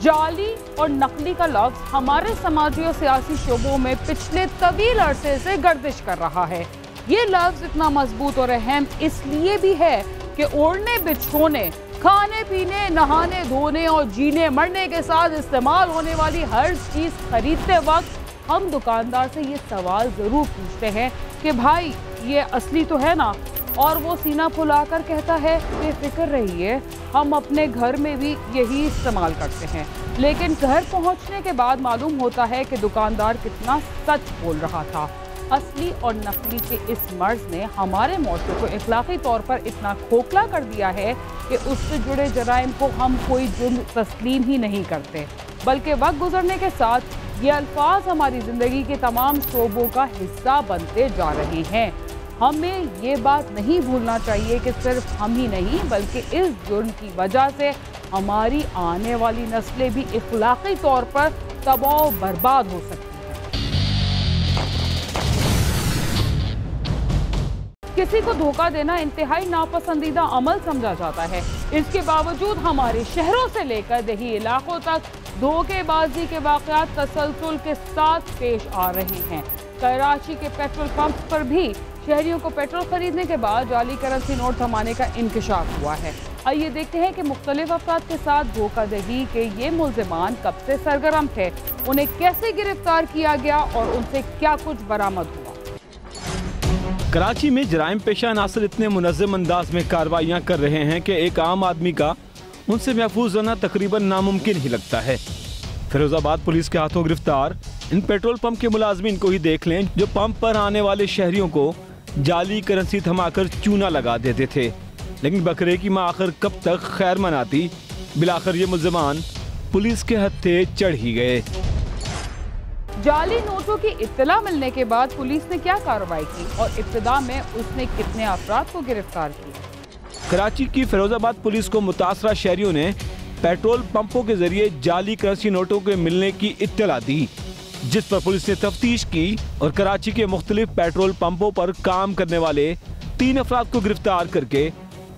जाली और नकली का लफ्ज हमारे समाजी और सियासी शोबों में पिछले तवील अरसे से गर्दिश कर रहा है। ये लफ्ज इतना मजबूत और अहम इसलिए भी है कि ओढ़ने बिछोने, खाने पीने, नहाने धोने और जीने मरने के साथ इस्तेमाल होने वाली हर चीज खरीदते वक्त हम दुकानदार से ये सवाल जरूर पूछते हैं कि भाई ये असली तो है ना, और वो सीना फुलाकर कहता है बेफिक्र रहिए, हम अपने घर में भी यही इस्तेमाल करते हैं। लेकिन घर पहुंचने के बाद मालूम होता है कि दुकानदार कितना सच बोल रहा था। असली और नकली के इस मर्ज ने हमारे माशरे को इखलाकी तौर पर इतना खोखला कर दिया है कि उससे जुड़े जराइम को हम कोई जुर्म तस्लीम ही नहीं करते, बल्कि वक्त गुजरने के साथ ये अल्फाज हमारी ज़िंदगी के तमाम शोबों का हिस्सा बनते जा रहे हैं। हमें ये बात नहीं भूलना चाहिए कि सिर्फ हम ही नहीं बल्कि इस जुर्म की वजह से हमारी आने वाली नस्लें भी इखलाकी तौर पर तबाह बर्बाद हो सकती हैं। किसी को धोखा देना इंतहाई नापसंदीदा अमल समझा जाता है। इसके बावजूद हमारे शहरों से लेकर देही इलाकों तक धोखेबाजी के वाक़यात तसलसल के साथ पेश आ रहे हैं। कराची के पेट्रोल पंप पर भी शहरियों को पेट्रोल खरीदने के बाद जाली करेंसी नोट थमाने का इंकशाफ हुआ है। आइए देखते हैं कि मुख्तलिफ अफराद के साथ धोखाधड़ी के ये मुल्ज़िमान कब से सरगर्म थे, उन्हें कैसे गिरफ्तार किया गया और उनसे क्या कुछ बरामद हुआ। कराची में जराइम पेशा अनासर इतने मुनज़्ज़म अंदाज में कार्रवाइयाँ कर रहे हैं कि एक आम आदमी का उनसे महफूज रहना तकरीबन नामुमकिन ही लगता है। फिरोजाबाद पुलिस के हाथों गिरफ्तार इन पेट्रोल पंप के मुलाजमीन को ही देख लें जो पंप पर आने वाले शहरियों को जाली करेंसी थमाकर चूना लगा देते थे। लेकिन बकरे की माँ आखिर कब तक खैर मनाती, बिलाखिर ये मुल्ज़िमान पुलिस के हत्थे चढ़ ही गए। जाली नोटों की इत्तला मिलने के बाद पुलिस ने क्या कार्रवाई की और इब्तिदा में उसने कितने अफराद को गिरफ्तार किया। कराची की फिरोजाबाद पुलिस को मुतासरा शहरियों ने पेट्रोल पंपों के जरिए जाली करेंसी नोटों के मिलने की इत्तला दी, जिस पर पुलिस ने तफ्तीश की और कराची के मुख्तलिफ पेट्रोल पंपों पर काम करने वाले 3 अफराद को गिरफ्तार करके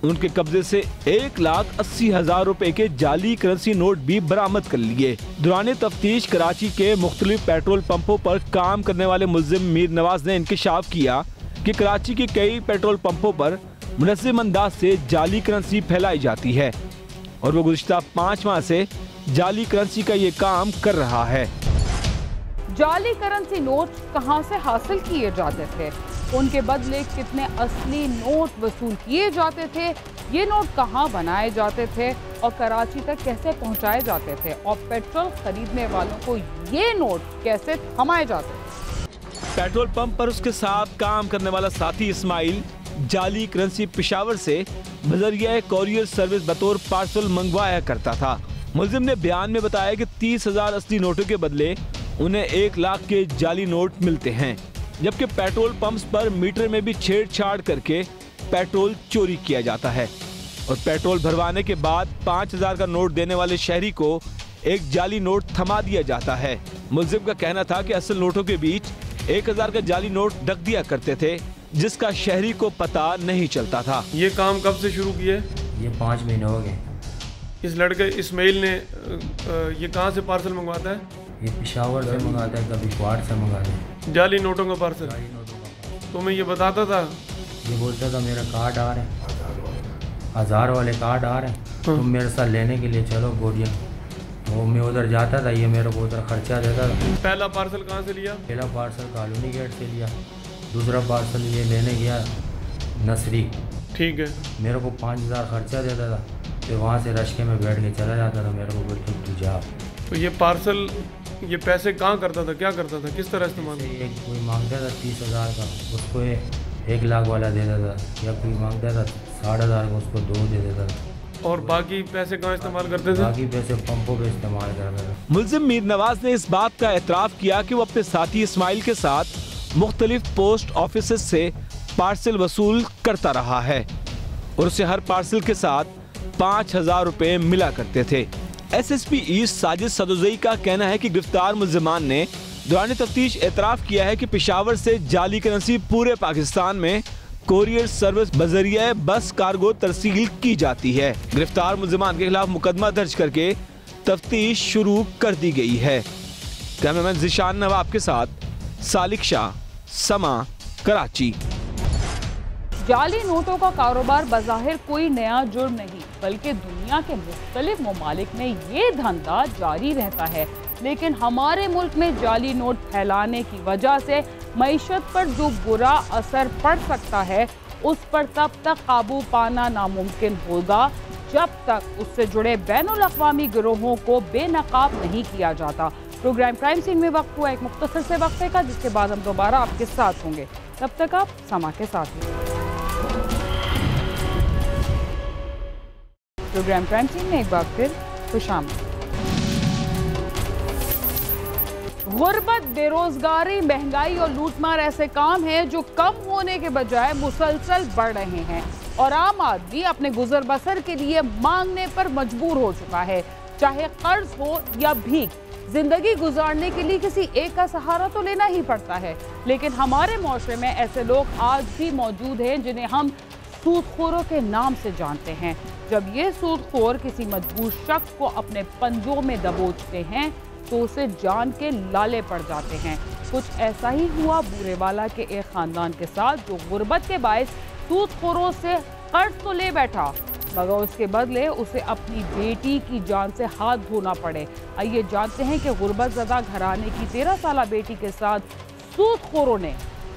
उनके कब्जे से 1,80,000 रुपए के जाली करेंसी नोट भी बरामद कर लिए। दौरान तफ्तीश कराची के मुख्तलिफ पेट्रोल पंपों पर काम करने वाले मुल्जिम मीर नवाज ने इंकशाफ किया कि कराची के कई पेट्रोल पंपों पर मुनज़्ज़म अंदाज से जाली करेंसी फैलाई जाती है और वो गुज़िश्ता 5 माह से जाली करेंसी का ये काम कर रहा है। जाली करेंसी नोट कहां से हासिल किए जाते थे, उनके बदले कितने असली नोट वसूल किए जाते थे, ये नोट कहां बनाए जाते थे और कराची तक कैसे पहुंचाए जाते थे और पेट्रोल खरीदने वालों को ये नोट कैसे थमाए जाते थे। पेट्रोल पंप पर उसके साथ काम करने वाला साथी इस्माइल जाली करेंसी पेशावर से बजरिया कोरियर सर्विस बतौर पार्सल मंगवाया करता था। मुल्जिम ने बयान में बताया कि 30,000 असली नोटों के बदले उन्हें 1 लाख के जाली नोट मिलते हैं, जबकि पेट्रोल पंप्स पर मीटर में भी छेड़छाड़ करके पेट्रोल चोरी किया जाता है और पेट्रोल भरवाने के बाद 5,000 का नोट देने वाले शहरी को एक जाली नोट थमा दिया जाता है। मुल्जिम का कहना था कि असल नोटों के बीच 1,000 का जाली नोट ढक दिया करते थे, जिसका शहरी को पता नहीं चलता था। ये काम कब से शुरू किया? ये 5 महीने हो गए। इस लड़के इस्माइल ने ये कहाँ से पार्सल मंगवाता है? ये पेशावर से मंगाता है, कभी क्वाड से मंगाता है। जाली नोटों का पार्सल? तो मैं ये बताता था, ये बोलता था मेरा कार्ड आ रहा है, 1000 वाले कार्ड आ रहे हैं, तुम मेरे साथ लेने के लिए चलो बोरिया। वो मैं उधर जाता था, ये मेरे को उधर खर्चा देता था। पहला पार्सल कहाँ से लिया? पहला पार्सल कॉलोनी गेट से लिया, दूसरा पार्सल ये लेने गया नसरी। ठीक है। मेरे को 5,000 खर्चा देता था, फिर वहाँ से रश्के में बैठ के चला जाता था। मेरे को बोलते तू जा। तो ये पार्सल, ये पैसे कहाँ करता था, क्या करता था, किस तरह इस्तेमाल? एक कोई मांगता था 30,000 का, उसको 1 लाख वाला देता था, या कोई मांगता था 60,000 का, उसको 2 दे देता था। और बाकी पैसे कहाँ इस्तेमाल करते थे? बाकी पैसे पंपों पे इस्तेमाल करता था। मुल्जिम मीर नवाज ने इस बात का एतराफ़ किया कि वो अपने साथी इस्माइल के साथ मुख्तलिफ पोस्ट ऑफिस से पार्सल वसूल करता रहा है और उसे हर पार्सल के साथ 5,000 रुपए मिला करते थे। SSP ईस्ट साजिद सदोजई का कहना है कि गिरफ्तार मुल्जिमान ने दौरान तफ्तीश एतराफ़ किया है कि पेशावर से जाली करेंसी पूरे पाकिस्तान में कोरियर सर्विस बजरिया बस कार्गो तरसील की जाती है। गिरफ्तार मुल्जिमान के खिलाफ मुकदमा दर्ज करके तफ्तीश शुरू कर दी गई है। कैमरामैन जिशान नवाब के साथ सालिक शाह, समा, कराची। जाली नोटों का कारोबार बज़ाहिर कोई नया जुर्म नहीं, बल्कि दुनिया के मुख्तलिफ ममालिक में ये धंधा जारी रहता है। लेकिन हमारे मुल्क में जाली नोट फैलाने की वजह से मईशत पर जो बुरा असर पड़ सकता है, उस पर तब तक काबू पाना नामुमकिन होगा जब तक उससे जुड़े बैनुल-अक़वामी गिरोहों को बेनकाब नहीं किया जाता। प्रोग्राम क्राइम सीन में वक्त हुआ एक मुख्तसर से वक्फे का, जिसके बाद हम दोबारा आपके साथ होंगे। तब तक आप समा के साथ हैं। प्रोग्राम क्राइम सीन में एक बार फिर खुशामदीद। गुर्बत, बेरोजगारी, महंगाई और लूटमार ऐसे काम हैं जो कम होने के बजाय मुसलसल बढ़ रहे हैं और आम आदमी अपने गुजर बसर के लिए मांगने पर मजबूर हो चुका है। चाहे कर्ज हो या भीख, जिंदगी गुजारने के लिए किसी एक का सहारा तो लेना ही पड़ता है। लेकिन हमारे माशरे में ऐसे लोग आज भी मौजूद हैं जिन्हें हम सूदखोरों के नाम से जानते हैं। जब ये सूदखोर किसी मजबूर शख्स को अपने पंजों में दबोचते हैं तो उसे जान के लाले पड़ जाते हैं। कुछ ऐसा ही हुआ बूरेवाला के एक खानदान के साथ, जो गुर्बत के बायस सूदखोरों से कर्ज तो ले बैठा, मगर उसके बदले उसे अपनी बेटी की जान से हाथ धोना पड़े। आइए जानते हैं कि गुर्बत ज़दा घराने की 13 साला बेटी के साथ सूदखोरों ने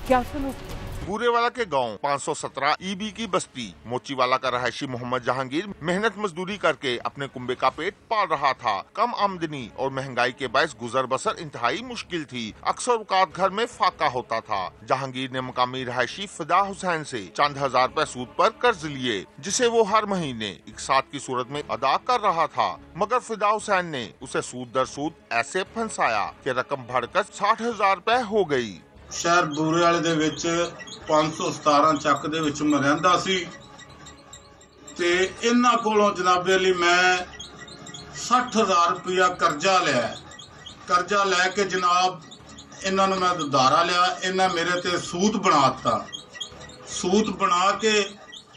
क्या सलूक किया। बूरेवाला के गांव 517 ईबी की बस्ती मोचीवाला का रहायशी मोहम्मद जहांगीर मेहनत मजदूरी करके अपने कुंबे का पेट पाल रहा था। कम आमदनी और महंगाई के बायस गुजर बसर इंतहाई मुश्किल थी। अक्सर औकात घर में फाका होता था। जहांगीर ने मकामी रहायशी फिदा हुसैन से चंद हजार रुपए सूद पर कर्ज लिए, जिसे वो हर महीने इकसात की सूरत में अदा कर रहा था। मगर फिदा हुसैन ने उसे सूद दर सूद ऐसे फंसाया कि रकम बढ़कर 60,000 रुपए हो गई। शहर बूरेवाले दे विच 517 ਚੱਕ ਦੇ ਵਿੱਚ ਮੈਂ ਰਹਿੰਦਾ ਸੀ ਤੇ ਇਹਨਾਂ ਕੋਲੋਂ ਜਨਾਬੇ ਲਈ ਮੈਂ 60,000 ਰੁਪਇਆ ਕਰਜ਼ਾ ਲੈ ਕੇ ਜਨਾਬ ਇਹਨਾਂ ਨੂੰ ਮੈਂ ਉਧਾਰਾ ਲਿਆ। ਇਹਨਾਂ ਮੇਰੇ ਤੇ ਸੂਤ ਬਣਾ ਕੇ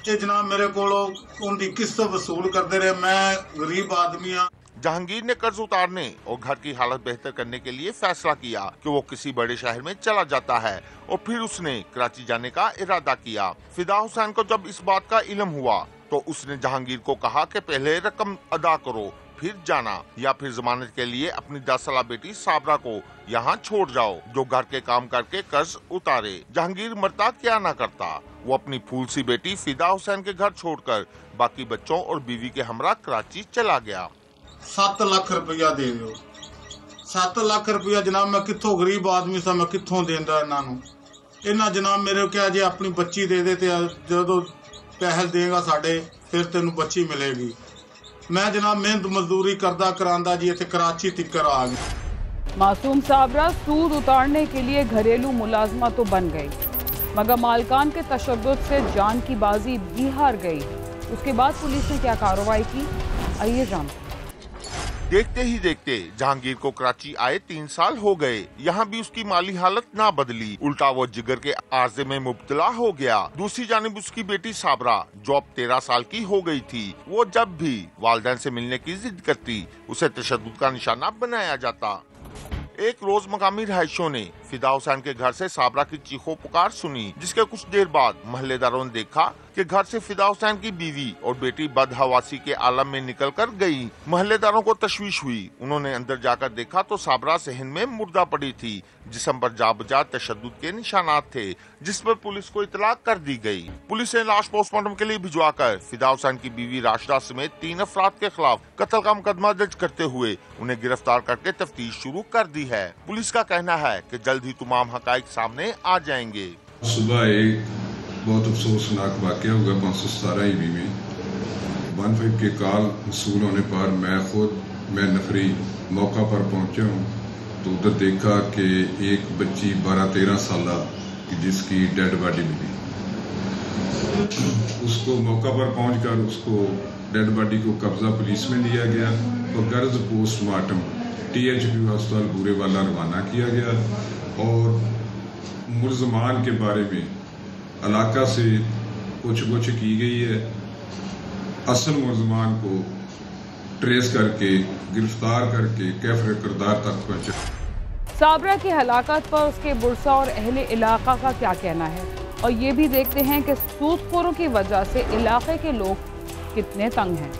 ਇਹ ਜਨਾਬ ਮੇਰੇ ਕੋਲੋਂ ਉਹਦੀ ਕਿਸ਼ਤ ਵਸੂਲ ਕਰਦੇ ਰਹੇ। ਮੈਂ गरीब आदमी हाँ। जहांगीर ने कर्ज उतारने और घर की हालत बेहतर करने के लिए फैसला किया कि वो किसी बड़े शहर में चला जाता है और फिर उसने कराची जाने का इरादा किया। फिदा हुसैन को जब इस बात का इल्म हुआ तो उसने जहांगीर को कहा कि पहले रकम अदा करो फिर जाना, या फिर जमानत के लिए अपनी 10 साला बेटी साबरा को यहाँ छोड़ जाओ जो घर के काम करके कर्ज उतारे। जहांगीर मरता क्या न करता, वो अपनी फूल सी बेटी फिदा हुसैन के घर छोड़कर बाकी बच्चों और बीवी के हमरा कराची चला गया। 7 ਲੱਖ रुपया दे दो। 7 ਲੱਖ रुपया जनाब मैं कितों गरीब आदमी सा मैं कितों देंदा इन्हां नूं। इन्हां जनाब मेरे क्या जे अपनी बच्ची दे दे ते जदों पैसे देगा साडे फिर तेनू बच्ची मिलेगी। मैं जनाब मेहनत मजदूरी करदा करांदा जी इत्थे कराची तिक्कर आ गई। मासूम साबरा सूद उतारने के लिए घरेलू मुलाजमा तो बन गई, मगर मालकान के तशद्दुद से जान की बाजी भी हार गई। उसके बाद पुलिस ने क्या कार्रवाई की, आइए जानते। देखते ही देखते जहांगीर को कराची आए 3 साल हो गए। यहाँ भी उसकी माली हालत ना बदली, उल्टा वो जिगर के आर्जे में मुब्तला हो गया। दूसरी जानिब उसकी बेटी साबरा जो अब 13 साल की हो गई थी, वो जब भी वालिदैन से मिलने की जिद करती उसे तशद्दुद का निशाना बनाया जाता। एक रोज मकामी रहायशियों ने फिदा हुसैन के घर से साबरा की चीखों पुकार सुनी, जिसके कुछ देर बाद महल्लेदारों ने देखा कि घर से फिदा हुसैन की बीवी और बेटी बदहवासी के आलम में निकल कर गई। महल्लेदारों को तशवीश हुई। उन्होंने अंदर जाकर देखा तो साबरा सहन में मुर्दा पड़ी थी, जिस्म पर जा बजा तशद्दुद के निशानात थे, जिस पर पुलिस को इतला कर दी गई। पुलिस ने लाश पोस्टमार्टम के लिए भिजवाकर फिदा हुसैन की बीवी राशिदा समेत 3 अफराद के खिलाफ कत्ल का मुकदमा दर्ज करते हुए उन्हें गिरफ्तार करके तफ्तीश शुरू कर दी है। पुलिस का कहना है कि जल्द ही तमाम हकाइक सामने आ जाएंगे। सुबह एक बहुत अफसोसनाक वाक़या हुआ 517 ईबी में 15 के कॉल वसूल होने पर मैं नफरी मौका पर पहुंचा हूं तो उधर देखा कि एक बच्ची 12-13 साल जिसकी डेड बॉडी मिली। उसको मौका पर पहुंचकर उसको डेड बॉडी को कब्जा पुलिस में लिया गया और गर्ज पोस्टमार्टम THP अस्पताल बूरेवाला रवाना किया गया और मुलजमान के बारे में इलाका से पूछ-गुछ की गई है। असल मुलजमान को ट्रेस करके गिरफ्तार करके कैफरे किरदार तक पहुँचे। साबरा की हलाकत पर उसके बुरसा और अहले इलाका का क्या कहना है, और ये भी देखते हैं कि सूदखोरों की वजह से इलाके के लोग कितने तंग हैं।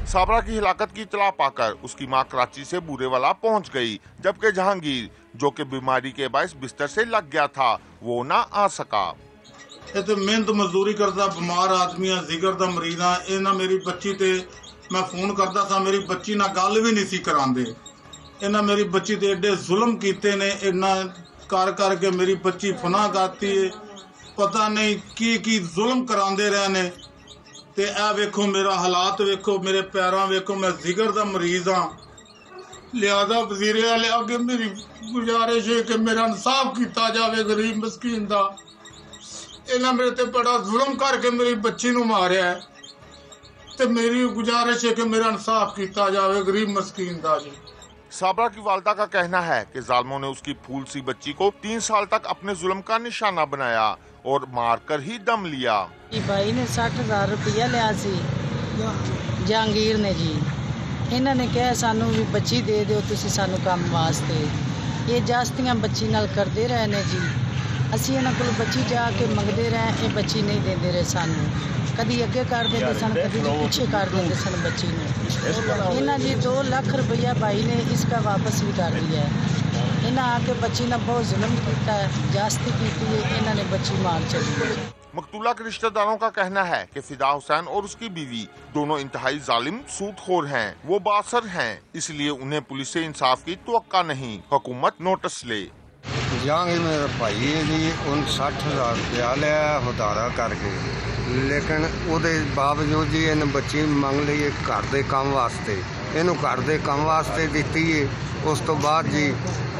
साबरा की हिलाकत की इतला पाकर उसकी मां कराची से बूरेवाला पहुंच गई, जबकि जहांगीर जो कि बीमारी के बायस बिस्तर से लग गया था वो ना आ सका। इतने मेहनत मजदूरी करता बीमार आदमी है, जिगर दा मरीज है। इन्हें मेरी बच्ची ते मैं फोन करता था, मेरी बच्ची ना गल भी नहीं सी करांदे। इन्हें मेरी बच्ची ते एडे जुल्म कीते ने, इन्ना कर करके मेरी बच्ची फना गाती है, पता नहीं की जुल्म करांदे रहे ने। ते ए वेखो मेरा हालात वेखो, मेरे पैरों वेखो, मैं जिगर दा मरीज हाँ। लिहाजा वजीरे वाले अगे मेरी गुजारिश है कि मेरा इंसाफ किया जाए गरीब मस्कीन दा। इन्हें मेरे ते बड़ा जुल्म करके मेरी बच्ची नूं मारिया है, ते मेरी गुजारिश है कि मेरा इंसाफ किया जाए गरीब मस्कीन दा जी। साबरा की वालदा का कहना है कि जालिमों ने उसकी फूल सी बच्ची को 3 साल तक अपने जुल्म का निशाना बनाया और मारकर ही दम लिया। भाई ने 60,000 रुपया लिया सी जहांगीर ने जी। इन्होंने कहा सानू भी बच्ची दे दो तुसी सानू काम वास्ते। ये जास्तियां बच्ची नाल करते रहे ने जी। असी इन्हां कोल बच्ची जाके मंगते रहे, ये बच्ची नहीं देते रहे सानू। कभी अगे कर देते सन, कभी पीछे कर देते सन बच्ची ने। इन्हें जी 2 लाख रुपया भाई ने इसका वापस भी कर दिया है। इन्हें आके बच्ची ने बहुत जुल्म किया है, जास्ती की है, इन्होंने बच्ची मार चली। मकतूला के रिश्तेदारों का कहना है कि फिदा हुसैन और उसकी बीवी दोनों इंतहाई जालिम सूदखोर हैं। वो बासर हैं, इसलिए उन्हें पुलिस से इंसाफ की तवक्का नहीं। हुकूमत नोटिस ले। जहांगीर मेरा भाई है जी, उन 60,000 रुपया लिया उधारा करके, लेकिन ਉਹਦੇ ਬਾਵਜੂਦ ਜੀ ਇਹਨੇ ਬੱਚੀ ਮੰਗ ਲਈ ਹੈ ਘਰ ਦੇ ਕੰਮ ਵਾਸਤੇ। ਇਹਨੂੰ ਘਰ ਦੇ ਕੰਮ ਵਾਸਤੇ ਦਿੱਤੀ ਹੈ। ਉਸ ਤੋਂ ਬਾਅਦ ਜੀ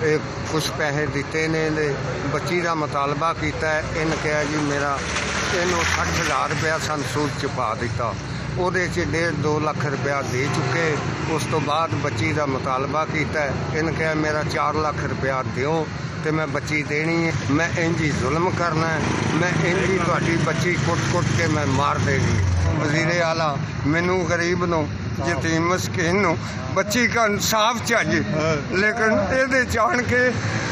ਇਹ ਕੁਝ ਪੈਸੇ ਦਿੱਤੇ ਨੇ, ਇਹਦੇ ਬੱਚੀ ਦਾ ਮੁਤਾਲਬਾ ਕੀਤਾ। ਇਹਨੇ ਕਿਹਾ ਜੀ ਮੇਰਾ ਇਹਨੂੰ 60,000 ਰੁਪਇਆ ਸਾਨੂੰ ਸੂਦ ਚ ਪਾ ਦਿੱਤਾ। ਉਹਦੇ 'ਚ 1.5-2 ਲੱਖ ਰੁਪਇਆ ਦੇ ਚੁੱਕੇ। ਉਸ ਤੋਂ ਬਾਅਦ ਬੱਚੀ ਦਾ ਮੁਤਾਲਬਾ ਕੀਤਾ। ਇਹਨੇ ਕਿਹਾ ਮੇਰਾ 4 ਲੱਖ ਰੁਪਇਆ ਦਿਓ ਤੇ ਮੈਂ ਬੱਚੀ ਦੇਣੀ ਹੈ। ਮੈਂ ਇੰਜ ਹੀ ਜ਼ੁਲਮ ਕਰਨਾ ਹੈ, ਮੈਂ ਇੰਜ ਹੀ ਤੁਹਾਡੀ ਬੱਚੀ ਕੁੱਟ ਕੇ ਮੈਂ ਮਾਰ ਦੇਣੀ। ਵਜ਼ੀਰੇ ਆਲਾ ਮੈਨੂੰ ਗਰੀਬ ਨੂੰ ਯਤੀਮ ਮਸਕੀਨ ਨੂੰ ਬੱਚੀ का इंसाफ चाहिए, लेकिन ये जान के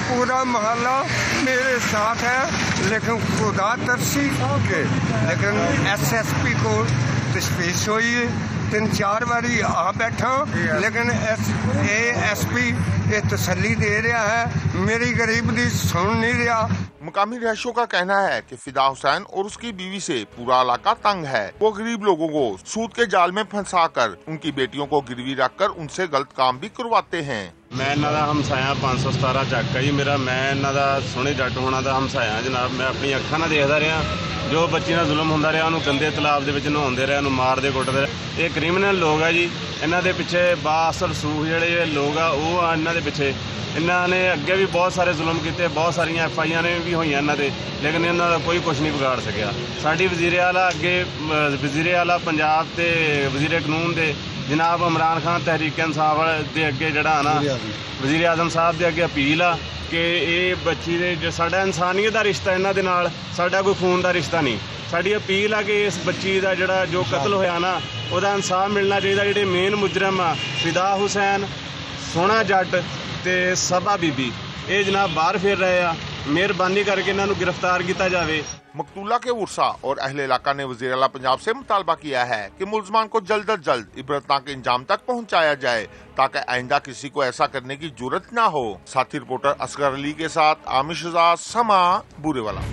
पूरा मोहल्ला मेरे साथ है। लेकिन खुदा तरसी के लेकिन SSP को तशवीश हुई है, 3-4 बारी आ बैठा, लेकिन ASP ये तसल्ली दे रहा है, मेरी गरीब दी सुन नहीं रहा। मुकामी रहायशों का कहना है कि फिदा हुसैन और उसकी बीवी से पूरा इलाका तंग है। वो गरीब लोगों को सूद के जाल में फंसाकर उनकी बेटियों को गिरवी रखकर उनसे गलत काम भी करवाते हैं। मैं इन्हां दा हमसाया 517 ਚੱਕ ਜੀ ਮੇਰਾ। ਮੈਂ ਇਹਨਾਂ ਦਾ ਸੋਹਣੇ ਜੱਟ ਹੋਣਾ ਦਾ हमसाया जनाब। मैं अपनी ਅੱਖਾਂ ਨਾਲ ਦੇਖਦਾ ਰਿਹਾ ਜੋ ਬੱਚੀ ਨਾਲ ਜ਼ੁਲਮ ਹੁੰਦਾ ਰਿਹਾ, ਉਹਨੂੰ ਗੰਦੇ ਤਲਾਬ ਦੇ ਵਿੱਚ ਨਹਾਉਂਦੇ ਰਿਹਾ, ਉਹਨੂੰ ਮਾਰਦੇ ਕੁੱਟਦੇ। ਇਹ ਕ੍ਰਿਮੀਨਲ ਲੋਕ ਆ ਜੀ। ਇਹਨਾਂ ਦੇ ਪਿੱਛੇ ਬਾਅਸਰ ਸੂਹ ਜਿਹੜੇ ਲੋਕ ਆ ਉਹ ਆ ਇਹਨਾਂ ਦੇ ਪਿੱਛੇ। ਇਹਨਾਂ ਨੇ ਅੱਗੇ ਵੀ ਬਹੁਤ ਸਾਰੇ ਜ਼ੁਲਮ ਕੀਤੇ, ਬਹੁਤ ਸਾਰੀਆਂ FIR ਨੇ ਵੀ ਹੋਈਆਂ ਇਹਨਾਂ ਦੇ, ਲੇਕਿਨ ਇਹਨਾਂ ਦਾ ਕੋਈ ਕੁਝ ਨਹੀਂ ਵਿਗਾੜ ਸਕਿਆ। ਸਾਡੀ ਵਜ਼ੀਰੇ ਆਲਾ ਅੱਗੇ ਵਜ਼ੀਰੇ ਆਲਾ ਪੰਜਾਬ ਤੇ ਵਜ਼ੀਰੇ ਕਾਨੂੰਨ ਦੇ जनाब इमरान खान तहरीक इंसाफ के अगे जड़ा ना वज़ीर आज़म साहब के अगे अपील आ कि ये बच्ची दे जो साडा इंसानियत का रिश्ता इन्हां दे नाल, साडा कोई खून का रिश्ता नहीं। साडी अपील आ कि इस बच्ची का जड़ा जो कतल होया ना उसदा इंसाफ मिलना चाहिए। जिहड़े मेन मुजरम आ फिदा हुसैन, सोहना जट ते सबा बीबी, ये जनाब बाहर फिर रहे आ। मेहरबानी करके इन्हां नूं गिरफ्तार किया जाए। मकतूला के उर्सा और अहले इलाका ने वज़ीर आला पंजाब से मुतालबा किया है कि मुलजमान को जल्द अज जल्द इबरतनाक इंजाम तक पहुँचाया जाए ताकि आइंदा किसी को ऐसा करने की जरूरत न हो। साथी रिपोर्टर असगर अली के साथ आमिश आजाद, समा, बूरेवाला।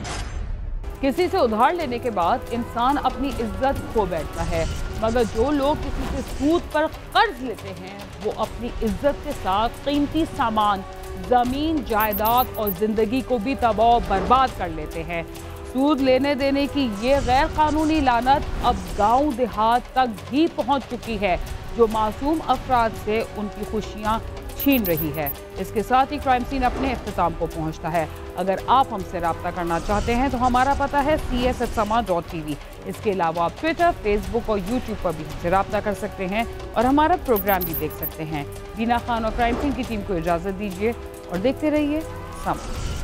किसी से उधार लेने के बाद इंसान अपनी इज्जत खो बैठता है, मगर जो लोग किसी से सूद पर कर्ज लेते हैं वो अपनी इज्जत के साथ कीमती सामान, जमीन, जायदाद और जिंदगी को भी तबाह बर्बाद कर लेते हैं। सूद लेने देने की ये गैर कानूनी लानत अब गांव देहात तक भी पहुंच चुकी है, जो मासूम अफराद से उनकी खुशियां छीन रही है। इसके साथ ही क्राइम सीन अपने इख्तिताम को पहुंचता है। अगर आप हमसे रब्ता करना चाहते हैं तो हमारा पता है cs@sama.tv। इसके अलावा आप ट्विटर, फेसबुक और यूट्यूब पर भी हमसे रब्ता कर सकते हैं और हमारा प्रोग्राम भी देख सकते हैं। बीना खान और क्राइम सीन की टीम को इजाज़त दीजिए और देखते रहिए समा।